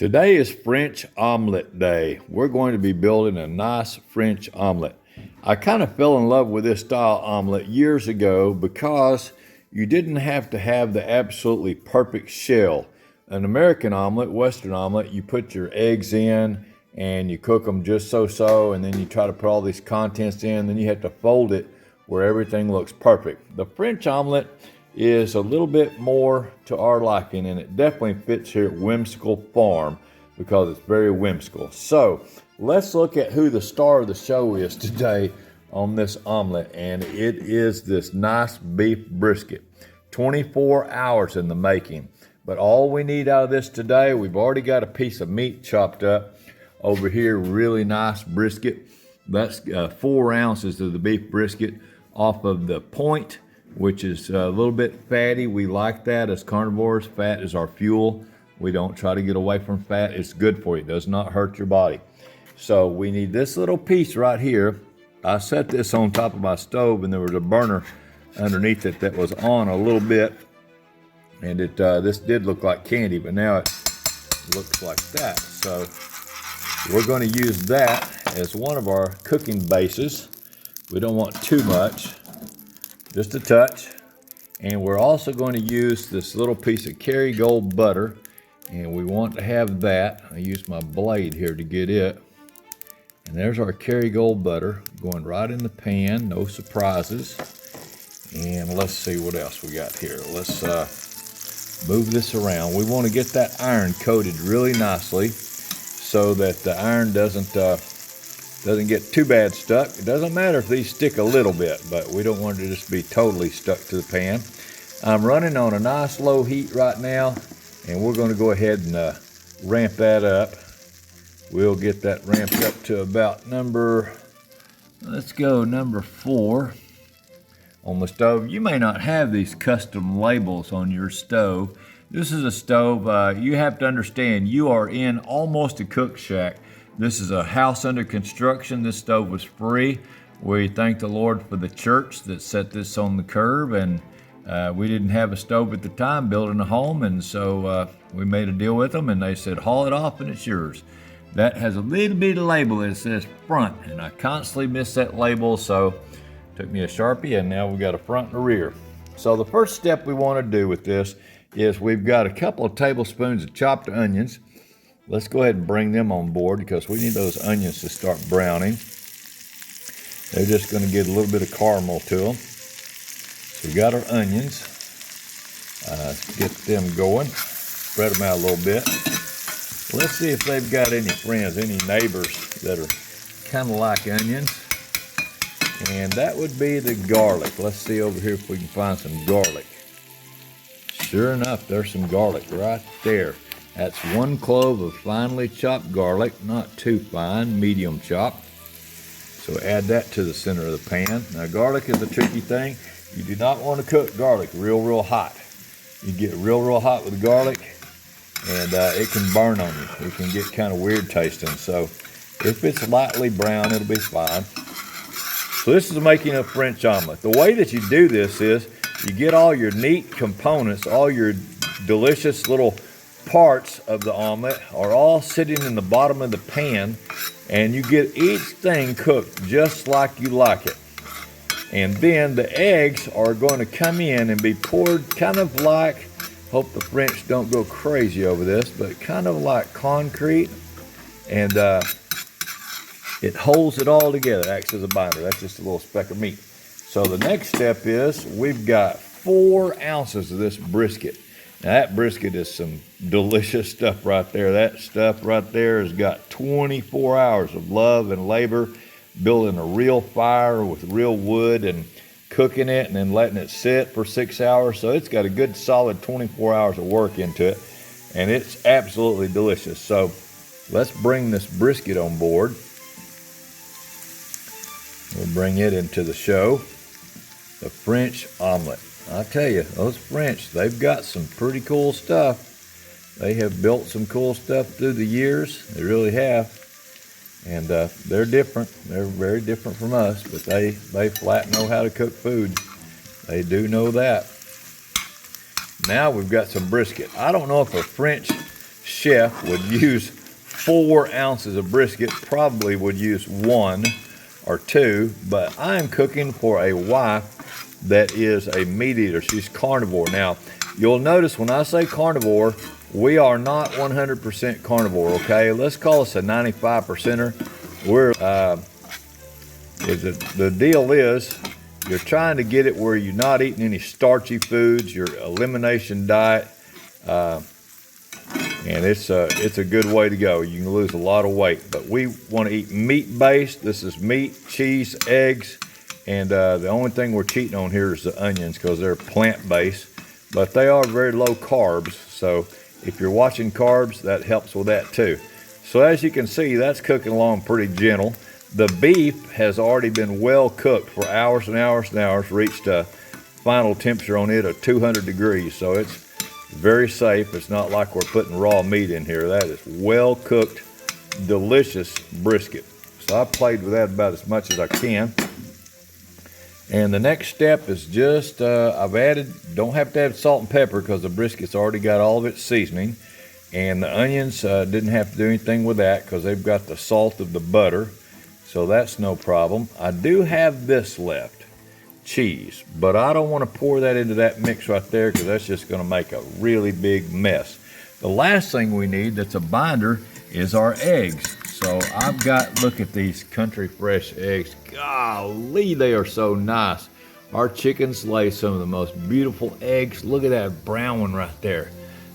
Today is French omelet day. We're going to be building a nice French omelet. I kind of fell in love with this style omelet years ago because you didn't have to have the absolutely perfect shell. An American omelet, Western omelet, you put your eggs in and you cook them just so, and then you try to put all these contents in, then you have to fold it where everything looks perfect. The French omelet is a little bit more to our liking, and it definitely fits here at Whimsical Farm because it's very whimsical. So let's look at who the star of the show is today on this omelet, and it is this nice beef brisket. 24 hours in the making. But all we need out of this today, we've already got a piece of meat chopped up over here, really nice brisket. That's 4 ounces of the beef brisket off of the point, which is a little bit fatty. We like that as carnivores. Fat is our fuel. We don't try to get away from fat. It's good for you. It does not hurt your body. So we need this little piece right here. I set this on top of my stove, and there was a burner underneath it that was on a little bit. And this did look like candy, but now it looks like that. So we're going to use that as one of our cooking bases. We don't want too much, just a touch. And we're also going to use this little piece of Kerrygold butter, and we want to have that. I use my blade here to get it. And there's our Kerrygold butter going right in the pan, no surprises. And let's see what else we got here. Let's move this around. We want to get that iron coated really nicely so that the iron doesn't get too bad stuck. It doesn't matter if these stick a little bit, but we don't want it to just be totally stuck to the pan. I'm running on a nice low heat right now, and we're going to go ahead and ramp that up. We'll get that ramped up to about number 4 on the stove. You may not have these custom labels on your stove. This is a stove, you have to understand, you are in almost a cook shack. This is a house under construction. This stove was free. We thank the Lord for the church that set this on the curb, and we didn't have a stove at the time, building a home, and so we made a deal with them, and they said, haul it off and it's yours. That has a little bit of label that says front, and I constantly miss that label, so took me a Sharpie, and now we've got a front and a rear. So the first step we want to do with this is we've got a couple of tablespoons of chopped onions. Let's go ahead and bring them on board because we need those onions to start browning. They're just going to get a little bit of caramel to them. So we got our onions. Get them going. Spread them out a little bit. Let's see if they've got any friends, any neighbors that are kind of like onions. And that would be the garlic. Let's see over here if we can find some garlic. Sure enough, there's some garlic right there. That's 1 clove of finely chopped garlic, not too fine, medium chopped. So add that to the center of the pan. Now garlic is a tricky thing. You do not want to cook garlic real hot. You get real hot with garlic, and it can burn on you. It can get kind of weird tasting. So if it's lightly brown, it'll be fine. So this is making a French omelet. The way that you do this is you get all your neat components, all your delicious little parts of the omelet are all sitting in the bottom of the pan, and you get each thing cooked just like you like it. And then the eggs are going to come in and be poured kind of like, hope the French don't go crazy over this, but kind of like concrete, and it holds it all together, acts as a binder. That's just a little speck of meat. So the next step is we've got 4 ounces of this brisket. Now that brisket is some delicious stuff right there. That stuff right there has got 24 hours of love and labor, building a real fire with real wood and cooking it and then letting it sit for 6 hours. So it's got a good solid 24 hours of work into it, and it's absolutely delicious. So let's bring this brisket on board. We'll bring it into the show. The French omelet. I tell you, those French, they've got some pretty cool stuff. They have built some cool stuff through the years. They really have. And they're different. They're very different from us, but they flat know how to cook food. They do know that. Now we've got some brisket. I don't know if a French chef would use 4 ounces of brisket, probably would use 1 or 2, but I'm cooking for a wife that is a meat eater. She's carnivore. Now, you'll notice when I say carnivore, we are not 100% carnivore, okay? Let's call us a 95%er. The deal is, you're trying to get it where you're not eating any starchy foods, your elimination diet, and it's a good way to go. You can lose a lot of weight, but we want to eat meat-based. This is meat, cheese, eggs, and the only thing we're cheating on here is the onions because they're plant-based, but they are very low carbs, so if you're watching carbs, that helps with that too. So as you can see, that's cooking along pretty gentle. The beef has already been well cooked for hours and hours and hours, reached a final temperature on it of 200 degrees, so it's very safe. It's not like we're putting raw meat in here. That is well cooked, delicious brisket. So I played with that about as much as I can. And the next step is just, I've added, don't have to add salt and pepper because the brisket's already got all of its seasoning. And the onions, didn't have to do anything with that because they've got the salt of the butter. So that's no problem. I do have this left, cheese, but I don't want to pour that into that mix right there because that's just going to make a really big mess. The last thing we need that's a binder is our eggs. So I've got, look at these country fresh eggs. Golly, they are so nice. Our chickens lay some of the most beautiful eggs. Look at that brown one right there.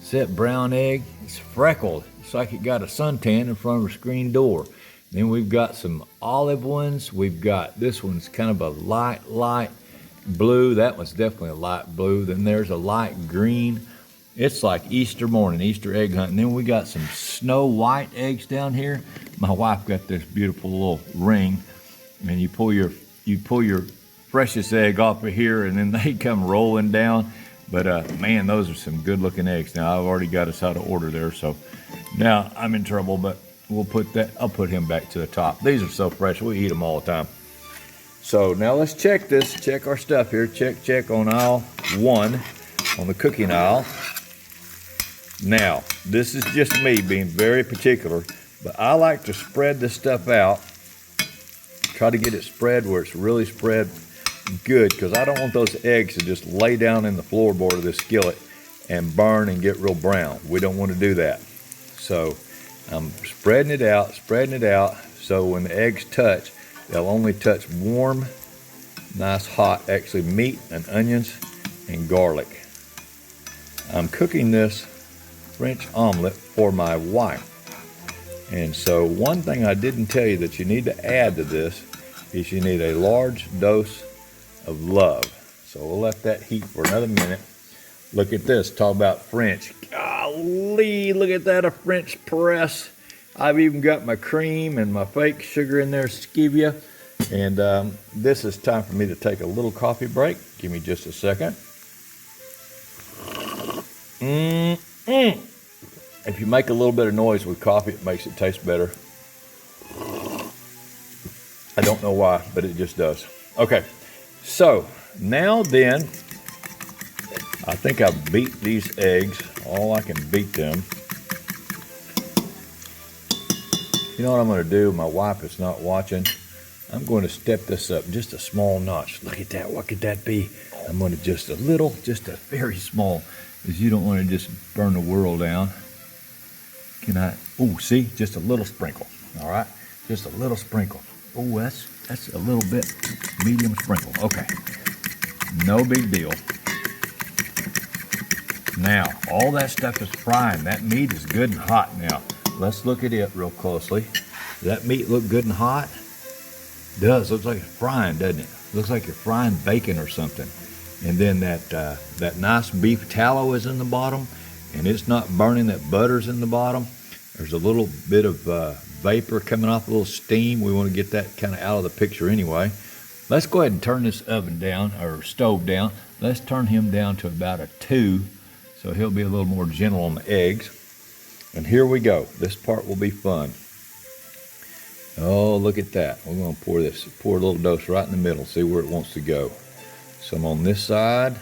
See that brown egg? It's freckled. It's like it got a suntan in front of a screen door. Then we've got some olive ones. We've got, this one's kind of a light blue. That one's definitely a light blue. Then there's a light green. It's like Easter morning, Easter egg hunt. And then we got some snow white eggs down here. My wife got this beautiful little ring, and you pull your freshest egg off of here, and then they come rolling down. But man, those are some good looking eggs. Now I've already got us out of order there, so now I'm in trouble, but we'll put that, I'll put him back to the top. These are so fresh, we eat them all the time. So now let's check this, check our stuff here. Check on aisle 1, on the cooking aisle. Now, this is just me being very particular, but I like to spread this stuff out. Try to get it spread where it's really spread good, because I don't want those eggs to just lay down in the floorboard of this skillet and burn and get real brown. We don't want to do that. So I'm spreading it out, so when the eggs touch, they'll only touch warm, nice hot, actually meat and onions and garlic. I'm cooking this French omelet for my wife. And so one thing I didn't tell you that you need to add to this is you need a large dose of love. So we'll let that heat for another minute. Look at this, talk about French. Golly, look at that, a French press. I've even got my cream and my fake sugar in there, stevia. And this is time for me to take a little coffee break. Give me just a second. If you make a little bit of noise with coffee, it makes it taste better. I don't know why, but it just does. Okay, so now then, I think I've beat these eggs all I can beat them. You know what I'm going to do? My wife is not watching. I'm going to step this up just a small notch. Look at that. What could that be? I'm going to just a very small, because you don't want to just burn the world down. Can I? Oh, see, just a little sprinkle. All right, just a little sprinkle. Oh, that's a little bit medium sprinkle. Okay, no big deal. Now, all that stuff is frying. That meat is good and hot now. Let's look at it real closely. Does that meat look good and hot? It does. Looks like it's frying, doesn't it? Looks like you're frying bacon or something. And then that nice beef tallow is in the bottom, and it's not burning. That butter's in the bottom. There's a little bit of vapor coming off, a little steam. We want to get that kind of out of the picture anyway. Let's go ahead and turn this oven down, or stove down. Let's turn him down to about a 2, so he'll be a little more gentle on the eggs. And here we go. This part will be fun. Oh, look at that. We're going to pour a little dose right in the middle, see where it wants to go. Some on this side.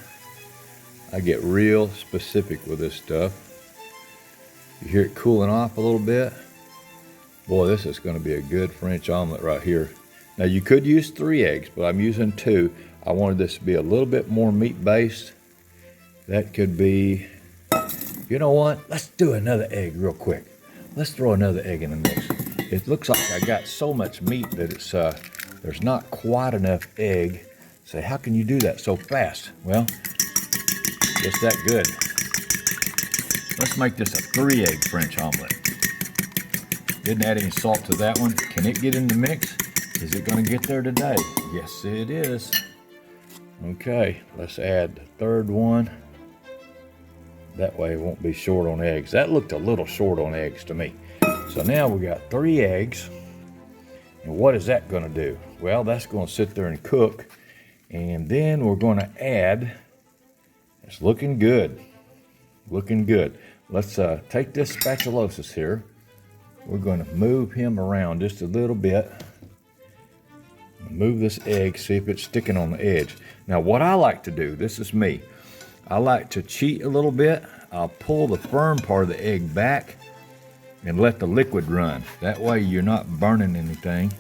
I get real specific with this stuff. You hear it cooling off a little bit. Boy, this is going to be a good French omelet right here. Now you could use 3 eggs, but I'm using 2. I wanted this to be a little bit more meat based. That could be, you know what? Let's do another egg real quick. Let's throw another egg in the mix. It looks like I got so much meat that it's there's not quite enough egg. Say, how can you do that so fast? Well, just that good. Let's make this a 3-egg French omelet. Didn't add any salt to that one. Can it get in the mix? Is it going to get there today? Yes, it is. Okay, let's add the 3rd one. That way it won't be short on eggs. That looked a little short on eggs to me. So now we got 3 eggs. And what is that going to do? Well, that's going to sit there and cook. And then we're going to add, it's looking good. Looking good. Let's take this spatulosis here. We're going to move him around just a little bit. Move this egg, see if it's sticking on the edge. Now what I like to do, this is me, I like to cheat a little bit. I'll pull the firm part of the egg back and let the liquid run. That way you're not burning anything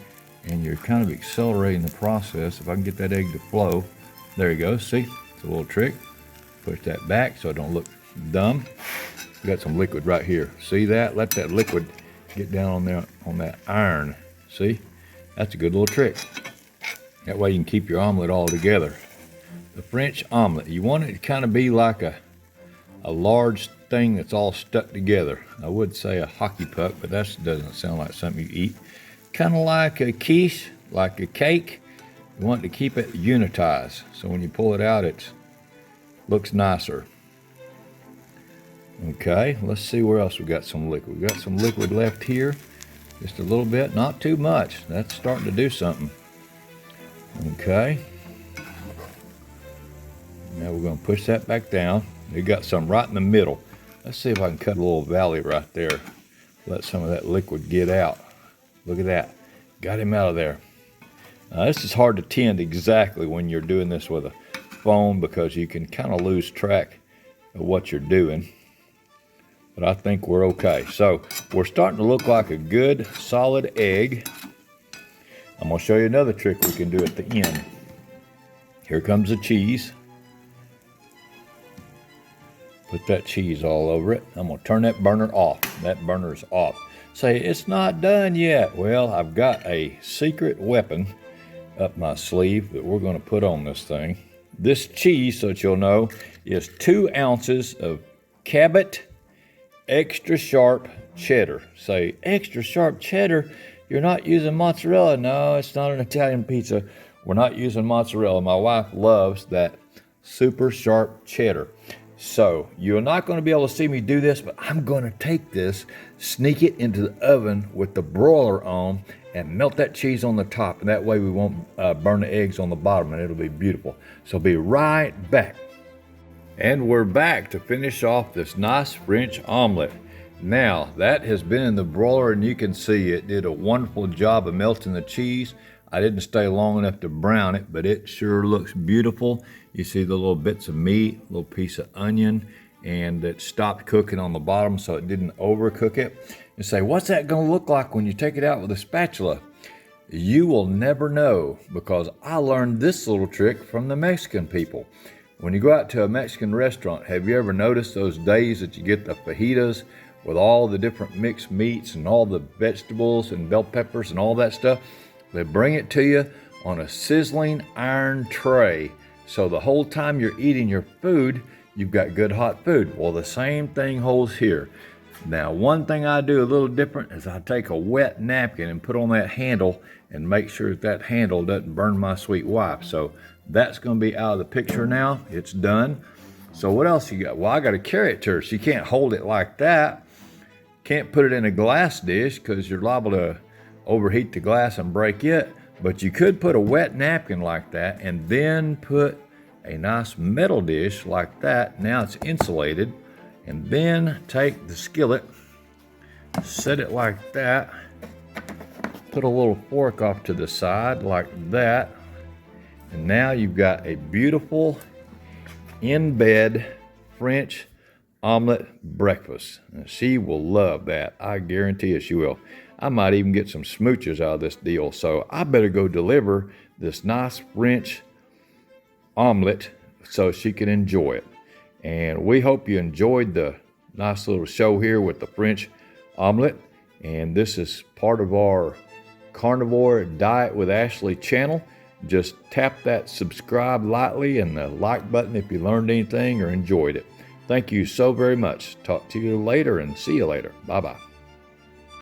and you're kind of accelerating the process. If I can get that egg to flow, there you go, see, it's a little trick. Push that back so it don't look dumb. We got some liquid right here. See that? Let that liquid get down on there on that iron. See? That's a good little trick. That way you can keep your omelet all together. The French omelet, you want it to kind of be like a large thing that's all stuck together. I would say a hockey puck, but that doesn't sound like something you eat. Kind of like a quiche, like a cake. You want to keep it unitized, so when you pull it out, it looks nicer. Okay, let's see where else we got some liquid. We got some liquid left here, just a little bit, not too much. That's starting to do something. Okay. Now we're going to push that back down. We got some right in the middle. Let's see if I can cut a little valley right there. Let some of that liquid get out. Look at that. Got him out of there. This is hard to tend exactly when you're doing this with a phone because you can kind of lose track of what you're doing. But I think we're okay. So we're starting to look like a good solid egg. I'm going to show you another trick we can do at the end. Here comes the cheese. Put that cheese all over it. I'm going to turn that burner off. That burner's off. Say, it's not done yet. Well, I've got a secret weapon up my sleeve that we're going to put on this thing. This cheese, so that you'll know, is 2 ounces of Cabot extra sharp cheddar. Say, extra sharp cheddar? You're not using mozzarella. No, it's not an Italian pizza. We're not using mozzarella. My wife loves that super sharp cheddar. So you're not going to be able to see me do this, but I'm going to take this, sneak it into the oven with the broiler on, and melt that cheese on the top. And that way we won't burn the eggs on the bottom, and it'll be beautiful. So be right back. And we're back to finish off this nice French omelet. Now, that has been in the broiler, and you can see it did a wonderful job of melting the cheese. I didn't stay long enough to brown it, but it sure looks beautiful. You see the little bits of meat, a little piece of onion, and it stopped cooking on the bottom so it didn't overcook it. You say, what's that gonna look like when you take it out with a spatula? You will never know, because I learned this little trick from the Mexican people. When you go out to a Mexican restaurant, have you ever noticed those days that you get the fajitas with all the different mixed meats and all the vegetables and bell peppers and all that stuff? They bring it to you on a sizzling iron tray. So the whole time you're eating your food, you've got good hot food. Well, the same thing holds here. Now, one thing I do a little different is I take a wet napkin and put on that handle and make sure that handle doesn't burn my sweet wife. So that's going to be out of the picture now. It's done. So what else you got? Well, I got to carry it to her. She can't hold it like that. Can't put it in a glass dish because you're liable to overheat the glass and break it. But you could put a wet napkin like that and then put a nice metal dish like that. Now it's insulated. And then take the skillet, set it like that, put a little fork off to the side like that. And now you've got a beautiful in-bed French omelet breakfast. And she will love that. I guarantee you she will. I might even get some smooches out of this deal. So I better go deliver this nice French omelet so she can enjoy it. And we hope you enjoyed the nice little show here with the French omelet. And this is part of our Carnivore Diet with Ashley channel. Just tap that subscribe lightly and the like button if you learned anything or enjoyed it. Thank you so very much. Talk to you later and see you later. Bye-bye.